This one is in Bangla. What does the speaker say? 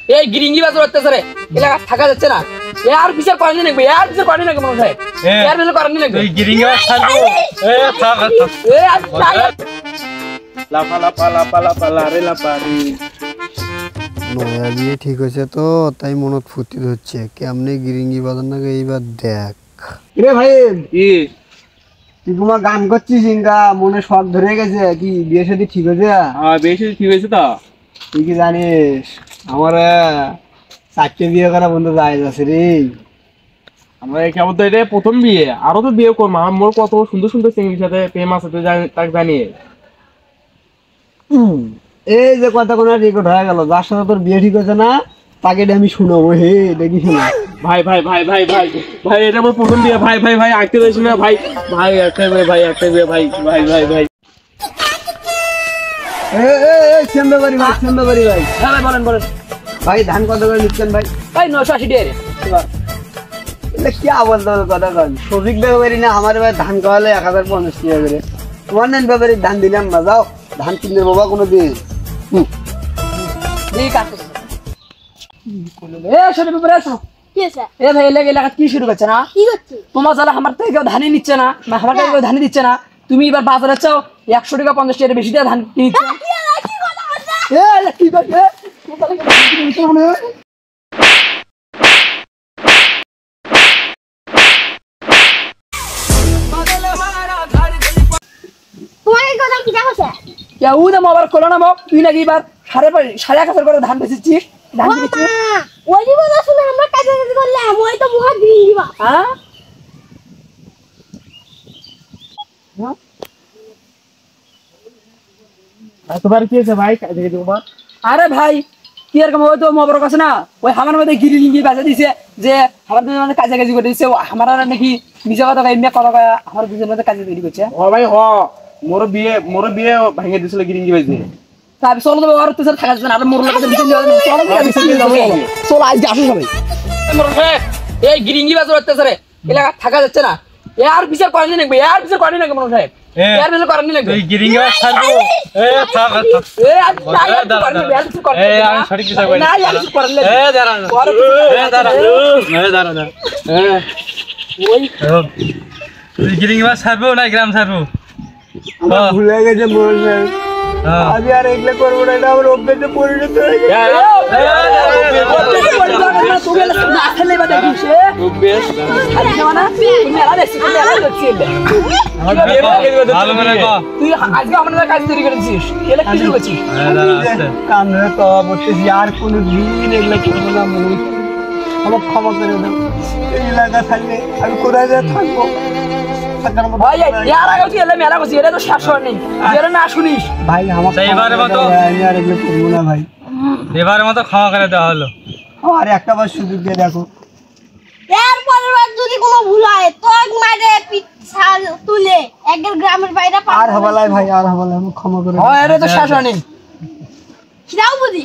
এই গিরিঙ্গি বাজার হচ্ছে রে এলাকা থাকা যাচ্ছে না আর বিচার করেনি নাকি আর বিচার করেনি নাকি মনে হয় আর বিচার করেনি নাকি তুই গিরিঙ্গি বাজার এ থাক এ আচ্ছা লাপা লাপা লাপা লাপা লারে লাপারি নয়া বিয়ে ঠিক হয়েছে তো তাই মনত ফুর্তি হচ্ছে কেমনে গিরিঙ্গি বাজার নাকি এইবার দেখ রে ভাই কি তুই তোমার গান করছিস ইনকা মনে শখ ধরে গেছে কি বিয়ে শাদী ঠিক হয়েছে হ্যাঁ বেশি ঠিক হয়েছে তো তুই কি জানিস আমার 4টে বিয়ে করা বন্ধু যায় আছে রে আমরা কেমন তো এটা প্রথম বিয়ে আরো তো বিয়ে করবো আমার কত সুন্দর সুন্দর চিংড়ির সাথে প্রেম আছে তুই তাকে জানিয়ে এই যে কথা কোনো রেকর্ড হয়ে গেল যার সাথে তোর বিয়ে ঠিক হয়েছে না তাকে আমি শুনাবো হে দেখি শোনা ভাই ভাই ভাই ভাই ভাই ভাই এটা আমার প্রথম বিয়ে ভাই ভাই ভাই আঁকতে দিস না ভাই ভাই একটা বিয়ে ভাই একটা বিয়ে ভাই ভাই ভাই ভাই শ্যামবাড়ি ভাই শ্যামবাড়ি ভাই হ্যাঁ বলেন বলেন ভাই ধান কত করে নিচ্ছেন ভাই ভাই 980 টাকা এটা কি বলতে হবে কথা কন সঠিক ব্যাপারই না আমার ভাই ধান খাওয়ালে 1050 টাকা করে তোমার নেন ব্যাপারে ধান দিলাম না যাও ধান কিনলে বাবা কোনো দিন ঠিক আছে এ শুনে ব্যাপারে আসো কি আছে এ ভাই এলাকা কি শুরু করছে না কি করছিস তোমার যারা আমার থেকে কেউ ধানই নিচ্ছে না বা আমার থেকে কেউ ধানই দিচ্ছে না তুমি এবার বাজারে চাও 100 টাকা 50 টাকা বেশি দিয়ে ধান কিনছো এ কি করছে তোমার এই কথা কি জানোছে ইয়া ও না মোবাইল খোলো না মক তুই নাকি এবার 1,500 করে ধান বেচেছিস ধান কিনেছিস ওই জীবন আসলে আমরা কাজ করলাম ওই তো মুখ দিয়ে দিবা হ্যাঁ তোমার কি আছে ভাই দেখে তোমার আরে ভাই কি এরকম ওই তো মোবাইল কাছে না ওই আমার মধ্যে গিরি লিঙ্গি বাজে দিছে যে আমার দুজনের মধ্যে কাজে করে দিছে আমার নাকি নিজে কথা এমনি কথা আমার দুজনের মধ্যে কাজে তৈরি করছে ও ভাই হ মোর বিয়ে ভেঙে দিছিল গিরিঙ্গি বাজে তারপর চলো তো আর তো স্যার থাকা যাচ্ছে না আর মোর লোকের ভিতরে চলো আজকে আসো সবাই এই গিরিঙ্গি বাজার হচ্ছে রে এলাকা থাকা যাচ্ছে না আর বিচার করেনি নাকি আর বিচার করেনি নাকি মনে হয় আর বিচার করেনি নাকি তুই গিরিঙ্গি বাজার এ থাক এ আমি সঠিক বিচার করি না আর কিছু করেন না এ দাঁড়া দাঁড়া ওই তুই গিরিঙ্গি বাজার ছাড়বো না গ্রাম ছাড়বো ভুলে গেছে মনে আমি আর এগুলো করবো না এটা আমার অভ্যেসে পরিণত হয়ে গেছে তুই আজকে আমাদের কাজ তৈরি করেছিস কি শুরু করছিস কামড়ে তো বলতেছি আর কোনো দিন এগুলো করবো না আমার ক্ষমা করে দাও এই এলাকা থাকলে আমি কোথায় যা থাকবো ভাই ইয়ার আগে তুই এলে মেলা করছিস এটা তো শেষ হয় নেই যেটা না শুনিস ভাই আমার এবারে মতো আমি আর এগুলো করবো না ভাই এবারে মতো ক্ষমা করে দেওয়া হলো আর একটা বার সুযোগ দিয়ে দেখো এর পরের বার যদি কোনো ভুল হয় তোর মারে পিছা তুলে একদম গ্রামের বাইরে আর হবালাই ভাই আর হবালাই ক্ষমা করে হয় এটা তো শেষ হয় নেই সেটাও বুঝি